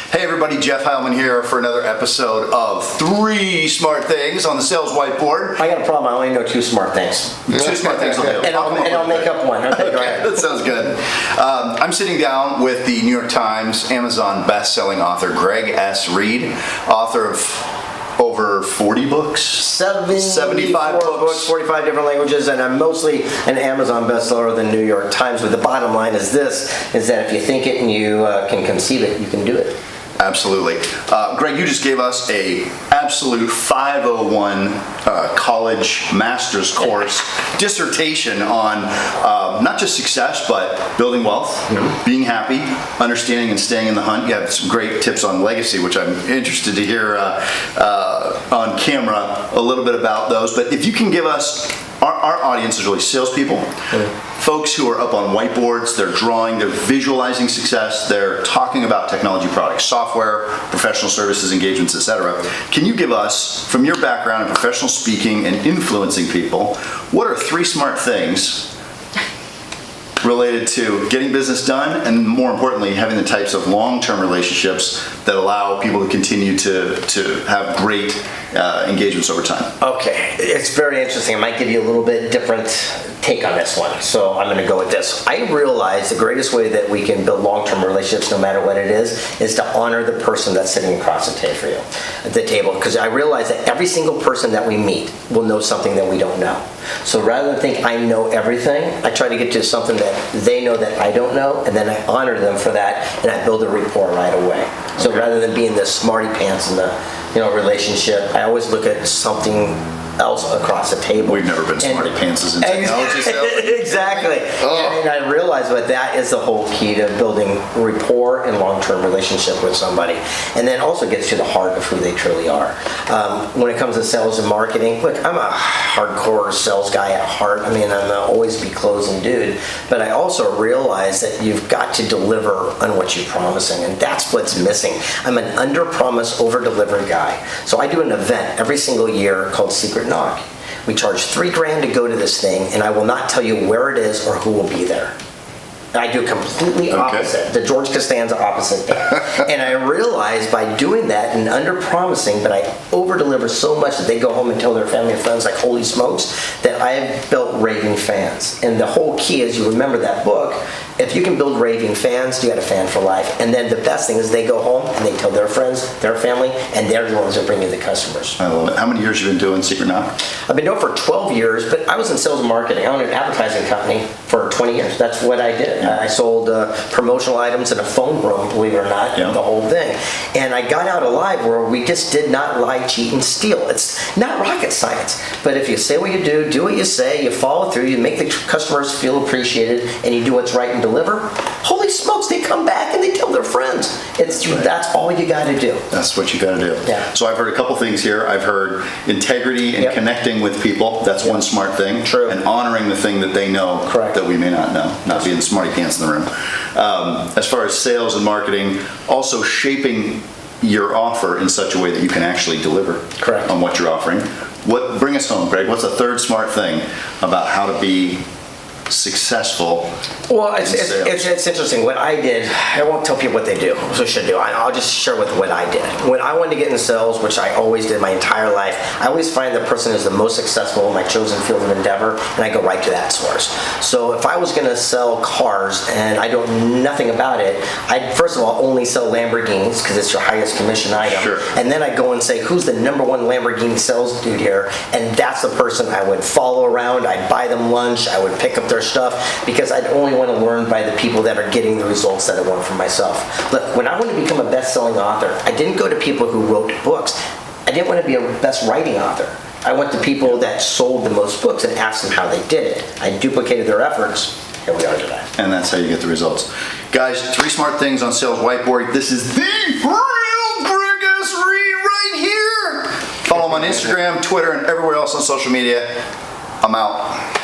Hey everybody, Jeff Heilman here for another episode of 3 Smart Things on the Sales Whiteboard. I got a problem, I only know 2 smart things. 2 smart things will do. And I'll make up one. Okay, go ahead. That sounds good. I'm sitting down with the New York Times Amazon best-selling author Greg S. Reid, author of over 40 books? 75 books, 45 different languages, and I'm mostly an Amazon bestseller of the New York Times. But the bottom line is this, is that if you think it and you can conceive it, you can do it. Absolutely. Greg, you just gave us a absolute 501 college master's course dissertation on not just success, but building wealth, being happy, understanding and staying in the hunt. You have some great tips on legacy, which I'm interested to hear on camera a little bit about those. But if you can give us, our audience is really salespeople, folks who are up on whiteboards, they're drawing, they're visualizing success, they're talking about technology products, software, professional services, engagements, etc. Can you give us, from your background in professional speaking and influencing people, what are 3 smart things related to getting business done, and more importantly, having the types of long-term relationships that allow people to continue to have great engagements over time? Okay, it's very interesting. I might give you a little bit different take on this one, so I'm going to go with this. I realize the greatest way that we can build long-term relationships, no matter what it is to honor the person that's sitting across the table, because I realize that every single person that we meet will know something that we don't know. So rather than think I know everything, I try to get to something that they know that I don't know, and then I honor them for that, and I build a rapport right away. So rather than being the smarty pants in the relationship, I always look at something else across the table. We've never been smarty pantses in technology sales. Exactly. And I realize that is the whole key to building rapport and long-term relationship with somebody. And then also gets to the heart of who they truly are. When it comes to sales and marketing, look, I'm a hardcore sales guy at heart. I mean, I'm an always be closing dude. But I also realize that you've got to deliver on what you're promising, and that's what's missing. I'm an under-promise, over-deliver guy. So I do an event every single year called Secret Knock. We charge $3,000 to go to this thing, and I will not tell you where it is or who will be there. And I do completely opposite, the George Costanza opposite. And I realize by doing that and under-promising, but I over-deliver so much that they go home and tell their family and friends, like, holy smokes, that I have built raving fans. And the whole key is, you remember that book, if you can build raving fans, you got a fan for life. And then the best thing is they go home and they tell their friends, their family, and they're the ones that bring you the customers. I love it. How many years have you been doing Secret Knock? I've been doing it for 12 years, but I was in sales and marketing. I owned an advertising company for 20 years. That's what I did. I sold promotional items in a phone room, believe it or not, the whole thing. And I got out alive where we just did not lie, cheat, and steal. It's not rocket science. But if you say what you do what you say, you follow through, you make the customers feel appreciated, and you do what's right and deliver, holy smokes, they come back and they tell their friends. That's all you got to do. That's what you got to do. Yeah. So I've heard a couple things here. I've heard integrity and connecting with people. That's one smart thing. True. And honoring the thing that they know that we may not know. Not being the smarty pants in the room. As far as sales and marketing, also shaping your offer in such a way that you can actually deliver on what you're offering. Bring us home, Greg. What's the 3rd smart thing about how to be successful? Well, it's interesting. What I did, I won't tell people what they do, so should do. I'll just share with what I did. When I wanted to get into sales, which I always did my entire life, I always find the person who's the most successful in my chosen field of endeavor, and I go right to that source. So if I was going to sell cars and I don't know nothing about it, I'd first of all only sell Lamborghinis because it's your highest commission item. Sure. And then I'd go and say, who's the #1 Lamborghini sales dude here? And that's the person I would follow around. I'd buy them lunch. I would pick up their stuff, because I'd only want to learn by the people that are getting the results that I want for myself. Look, when I wanted to become a best-selling author, I didn't go to people who wrote books. I didn't want to be a best writing author. I went to people that sold the most books and asked them how they did it. I duplicated their efforts. Here we are today. And that's how you get the results. Guys, 3 smart things on Sales Whiteboard. This is the real Greg S. Reid right here. Follow him on Instagram, Twitter, and everywhere else on social media. I'm out.